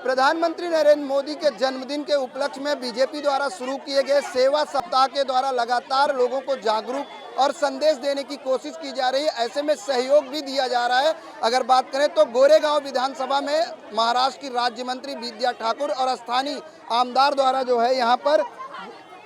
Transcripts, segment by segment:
प्रधानमंत्री नरेंद्र मोदी के जन्मदिन के उपलक्ष्य में बीजेपी द्वारा शुरू किए गए सेवा सप्ताह के द्वारा लगातार लोगों को जागरूक और संदेश देने की कोशिश की जा रही है। ऐसे में सहयोग भी दिया जा रहा है। अगर बात करें तो गोरेगांव विधानसभा में महाराष्ट्र की राज्य मंत्री विद्या ठाकुर और स्थानीय आमदार द्वारा जो है यहाँ पर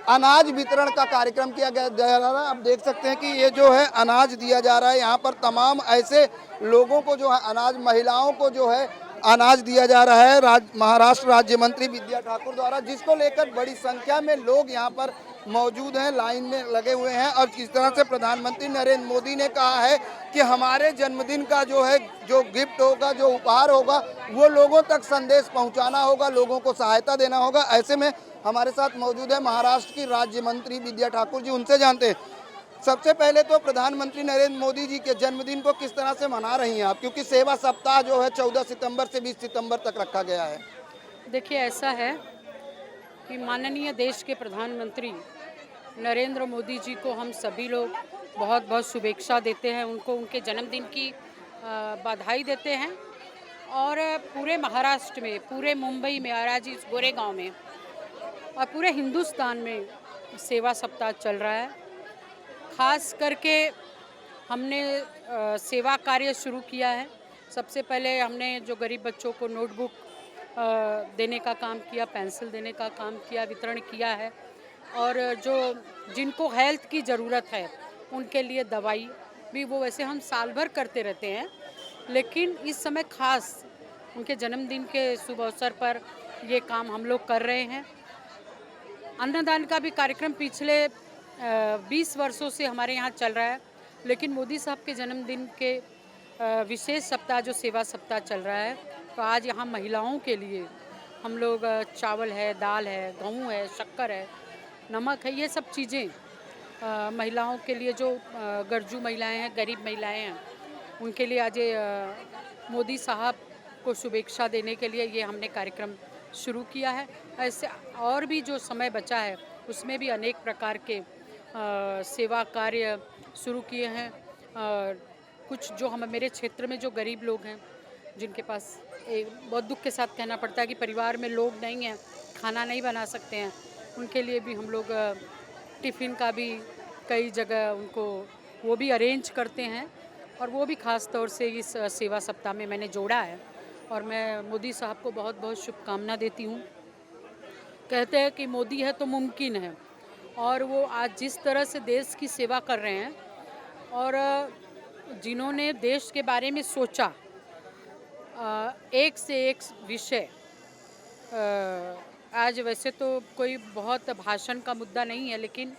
अनाज वितरण का कार्यक्रम किया जा रहा है। आप देख सकते हैं कि ये जो है अनाज दिया जा रहा है। यहाँ पर तमाम ऐसे लोगों को जो है अनाज, महिलाओं को जो है अनाज दिया जा रहा है महाराष्ट्र राज्य मंत्री विद्या ठाकुर द्वारा, जिसको लेकर बड़ी संख्या में लोग यहाँ पर मौजूद हैं, लाइन में लगे हुए हैं। और किस तरह से प्रधानमंत्री नरेंद्र मोदी ने कहा है कि हमारे जन्मदिन का जो है जो गिफ्ट होगा, जो उपहार होगा, वो लोगों तक संदेश पहुँचाना होगा, लोगों को सहायता देना होगा। ऐसे में हमारे साथ मौजूद है महाराष्ट्र की राज्य मंत्री विद्या ठाकुर जी, उनसे जानते हैं। सबसे पहले तो प्रधानमंत्री नरेंद्र मोदी जी के जन्मदिन को किस तरह से मना रही हैं आप, क्योंकि सेवा सप्ताह जो है 14 सितंबर से 20 सितंबर तक रखा गया है। देखिए, ऐसा है कि माननीय देश के प्रधानमंत्री नरेंद्र मोदी जी को हम सभी लोग बहुत बहुत शुभेच्छा देते हैं, उनको उनके जन्मदिन की बधाई देते हैं। और पूरे महाराष्ट्र में, पूरे मुंबई में और आज इस गोरेगांव में और पूरे हिंदुस्तान में सेवा सप्ताह चल रहा है। खास करके हमने सेवा कार्य शुरू किया है। सबसे पहले हमने जो गरीब बच्चों को नोटबुक देने का काम किया, पेंसिल देने का काम किया, वितरण किया है। और जो जिनको हेल्थ की ज़रूरत है उनके लिए दवाई भी, वो वैसे हम साल भर करते रहते हैं, लेकिन इस समय खास उनके जन्मदिन के शुभ अवसर पर ये काम हम लोग कर रहे हैं। अन्नदान का भी कार्यक्रम पिछले 20 वर्षों से हमारे यहाँ चल रहा है, लेकिन मोदी साहब के जन्मदिन के विशेष सप्ताह जो सेवा सप्ताह चल रहा है, तो आज यहाँ महिलाओं के लिए हम लोग चावल है, दाल है, गेहूँ है, शक्कर है, नमक है, ये सब चीज़ें महिलाओं के लिए, जो गरजू महिलाएं हैं, गरीब महिलाएं हैं, उनके लिए आज मोदी साहब को शुभेच्छा देने के लिए ये हमने कार्यक्रम शुरू किया है। ऐसे और भी जो समय बचा है उसमें भी अनेक प्रकार के सेवा कार्य शुरू किए हैं। कुछ जो मेरे क्षेत्र में जो गरीब लोग हैं, जिनके पास बहुत दुख के साथ कहना पड़ता है कि परिवार में लोग नहीं हैं, खाना नहीं बना सकते हैं, उनके लिए भी हम लोग टिफ़िन का भी कई जगह उनको वो भी अरेंज करते हैं। और वो भी ख़ास तौर से इस सेवा सप्ताह में मैंने जोड़ा है। और मैं मोदी साहब को बहुत बहुत शुभकामना देती हूँ। कहते हैं कि मोदी है तो मुमकिन है, और वो आज जिस तरह से देश की सेवा कर रहे हैं और जिन्होंने देश के बारे में सोचा, एक से एक विषय, आज वैसे तो कोई बहुत भाषण का मुद्दा नहीं है, लेकिन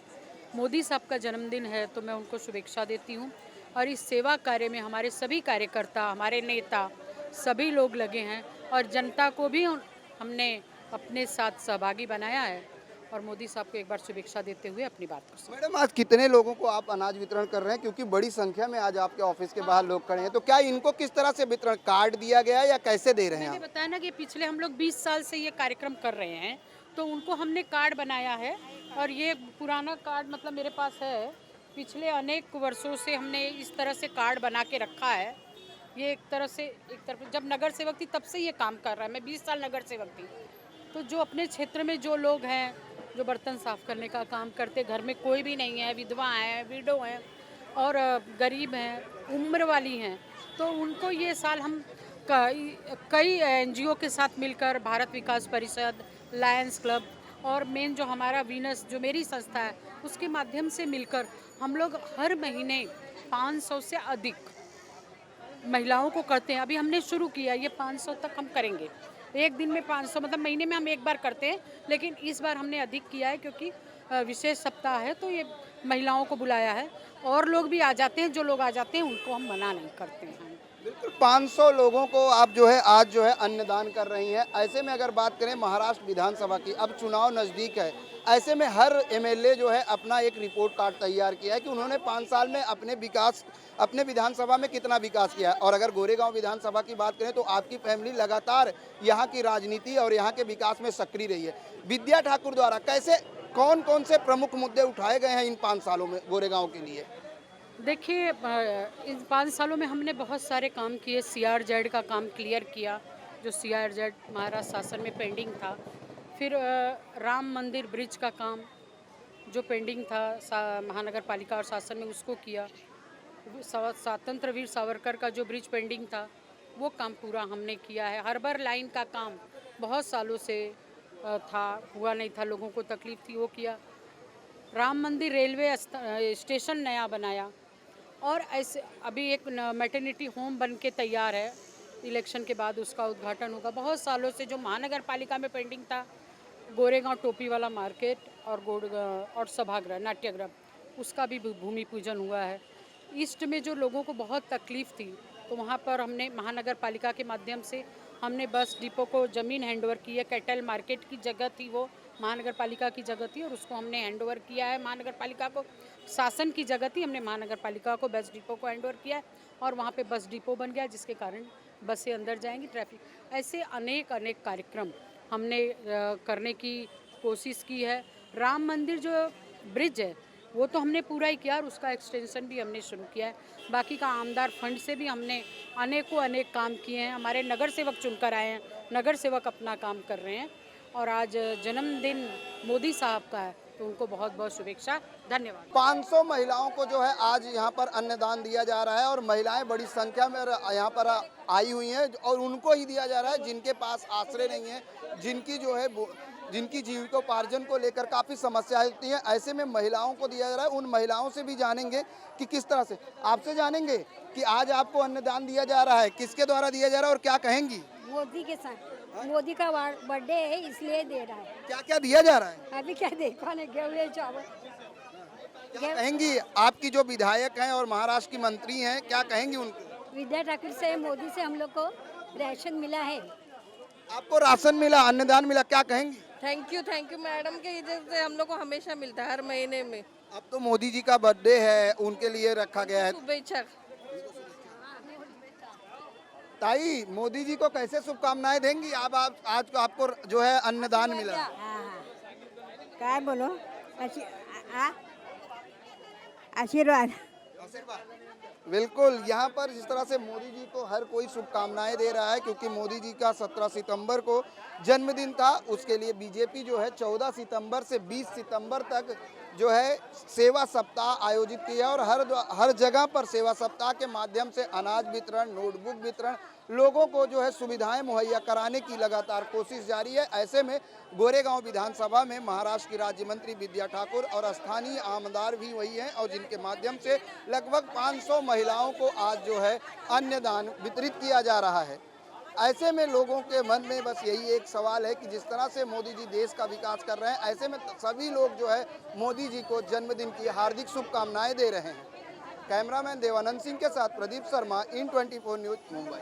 मोदी साहब का जन्मदिन है तो मैं उनको शुभेच्छा देती हूँ। और इस सेवा कार्य में हमारे सभी कार्यकर्ता, हमारे नेता, सभी लोग लगे हैं और जनता को भी हमने अपने साथ सहभागी बनाया है। और मोदी साहब को एक बार शुभेच्छा देते हुए अपनी बात को। मैडम, आज कितने लोगों को आप अनाज वितरण कर रहे हैं, क्योंकि बड़ी संख्या में आज आपके ऑफिस के बाहर लोग खड़े हैं, तो क्या इनको किस तरह से वितरण, कार्ड दिया गया है या कैसे दे रहे हैं? मैंने बताया ना कि पिछले हम लोग 20 साल से ये कार्यक्रम कर रहे हैं, तो उनको हमने कार्ड बनाया है। और ये पुराना कार्ड मतलब मेरे पास है, पिछले अनेक वर्षों से हमने इस तरह से कार्ड बना के रखा है। ये एक तरफ जब नगर सेवक थी तब से ये काम कर रहा है। मैं 20 साल नगर सेवक थी। तो जो अपने क्षेत्र में जो लोग हैं, जो बर्तन साफ़ करने का काम करते, घर में कोई भी नहीं है, विधवा हैं, विडो हैं और गरीब हैं, उम्र वाली हैं, तो उनको ये साल हम कई NGO के साथ मिलकर, भारत विकास परिषद, लायंस क्लब और मेन जो हमारा वीनस, जो मेरी संस्था है, उसके माध्यम से मिलकर हम लोग हर महीने 500 से अधिक महिलाओं को करते हैं। अभी हमने शुरू किया, ये 500 तक हम करेंगे। एक दिन में 500, मतलब महीने में हम एक बार करते हैं, लेकिन इस बार हमने अधिक किया है क्योंकि विशेष सप्ताह है, तो ये महिलाओं को बुलाया है। और लोग भी आ जाते हैं, जो लोग आ जाते हैं उनको हम मना नहीं करते हैं। बिल्कुल, 500 लोगों को आप जो है आज जो है अन्नदान कर रही हैं। ऐसे में अगर बात करें महाराष्ट्र विधानसभा की, अब चुनाव नज़दीक है, ऐसे में हर MLA जो है अपना एक रिपोर्ट कार्ड तैयार किया है कि उन्होंने 5 साल में अपने विधानसभा में कितना विकास किया है। और अगर गोरेगांव विधानसभा की बात करें तो आपकी फैमिली लगातार यहाँ की राजनीति और यहाँ के विकास में सक्रिय रही है। विद्या ठाकुर द्वारा कौन कौन से प्रमुख मुद्दे उठाए गए हैं इन 5 सालों में गोरेगांव के लिए? देखिए, इन 5 सालों में हमने बहुत सारे काम किए। CRZ का काम क्लियर किया, जो CRZ महाराष्ट्र शासन में पेंडिंग था। फिर राम मंदिर ब्रिज का काम जो पेंडिंग था महानगर पालिका और शासन में, उसको किया। स्वतंत्र वीर सावरकर का जो ब्रिज पेंडिंग था वो काम पूरा हमने किया है। हार्बर लाइन का काम बहुत सालों से था, हुआ नहीं था, लोगों को तकलीफ थी, वो किया। राम मंदिर रेलवे स्टेशन नया बनाया। और ऐसे अभी एक मैटरनिटी होम बन के तैयार है, इलेक्शन के बाद उसका उद्घाटन होगा। बहुत सालों से जो महानगर पालिका में पेंडिंग था, गोरेगांव टोपी वाला मार्केट और सभागृह नाट्यगृह, उसका भी भूमि पूजन हुआ है। ईस्ट में जो लोगों को बहुत तकलीफ थी, तो वहाँ पर हमने महानगर पालिका के माध्यम से हमने बस डिपो को ज़मीन हैंडओवर की है। कैटल मार्केट की जगह थी, वो महानगर पालिका की जगह थी और उसको हमने हैंडओवर किया है महानगर पालिका को। शासन की जगह थी, हमने महानगर पालिका को बस डिपो को हैंडओवर किया है और वहाँ पे बस डिपो बन गया, जिसके कारण बसें अंदर जाएंगी, ट्रैफिक। ऐसे अनेक अनेक कार्यक्रम हमने करने की कोशिश की है। राम मंदिर जो ब्रिज है वो तो हमने पूरा ही किया और उसका एक्सटेंशन भी हमने शुरू किया है। बाकी का आमदार फंड से भी हमने अनेक काम किए हैं। हमारे नगर सेवक चुनकर आए हैं, नगर सेवक अपना काम कर रहे हैं। और आज जन्मदिन मोदी साहब का है, तो उनको बहुत बहुत शुभेच्छा, धन्यवाद। 500 महिलाओं को जो है आज यहाँ पर अन्नदान दिया जा रहा है और महिलाएं बड़ी संख्या में यहाँ पर आई हुई हैं और उनको ही दिया जा रहा है जिनके पास आश्रय नहीं है, जिनकी जीविकोपार्जन को लेकर काफ़ी समस्याएं होती हैं। ऐसे में महिलाओं को दिया जा रहा है। उन महिलाओं से भी जानेंगे कि किस तरह से, आपसे जानेंगे कि आज आपको अन्नदान दिया जा रहा है, किसके द्वारा दिया जा रहा है और क्या कहेंगी? मोदी के साथ, मोदी का बर्थडे है इसलिए दे रहा है। क्या क्या दिया जा रहा है? अभी क्या देखा नहीं, गेहूं चावल। क्या कहेंगी? आपकी जो विधायक हैं और महाराष्ट्र की मंत्री हैं, क्या कहेंगी उनको? विद्या ठाकुर से, मोदी से हम लोग को राशन मिला है। आपको राशन मिला, अन्नदान मिला, क्या कहेंगी? थैंक यू मैडम के इधर से हम लोग को हमेशा मिलता है, हर महीने में। अब तो मोदी जी का बर्थडे है, उनके लिए रखा गया है। शुभेच्छा। ताई, मोदी जी को कैसे शुभकामनाएं देंगी? आप आज को आपको जो है अन्नदान मिला। क्या बोलो? आशीर्वाद। बिल्कुल, यहाँ पर जिस तरह से मोदी जी को हर कोई शुभकामनाएं दे रहा है, क्योंकि मोदी जी का 17 सितंबर को जन्मदिन था। उसके लिए बीजेपी जो है 14 सितंबर से 20 सितंबर तक जो है सेवा सप्ताह आयोजित किया और हर जगह पर सेवा सप्ताह के माध्यम से अनाज वितरण, नोटबुक वितरण, लोगों को जो है सुविधाएं मुहैया कराने की लगातार कोशिश जारी है। ऐसे में गोरेगांव विधानसभा में महाराष्ट्र की राज्य मंत्री विद्या ठाकुर और स्थानीय आमदार भी वही हैं और जिनके माध्यम से लगभग 500 महिलाओं को आज जो है अन्नदान वितरित किया जा रहा है। ऐसे में लोगों के मन में बस यही एक सवाल है कि जिस तरह से मोदी जी देश का विकास कर रहे हैं, ऐसे में सभी लोग जो है मोदी जी को जन्मदिन की हार्दिक शुभकामनाएं दे रहे हैं। कैमरामैन देवानंद सिंह के साथ प्रदीप शर्मा, IN24 न्यूज़, मुंबई।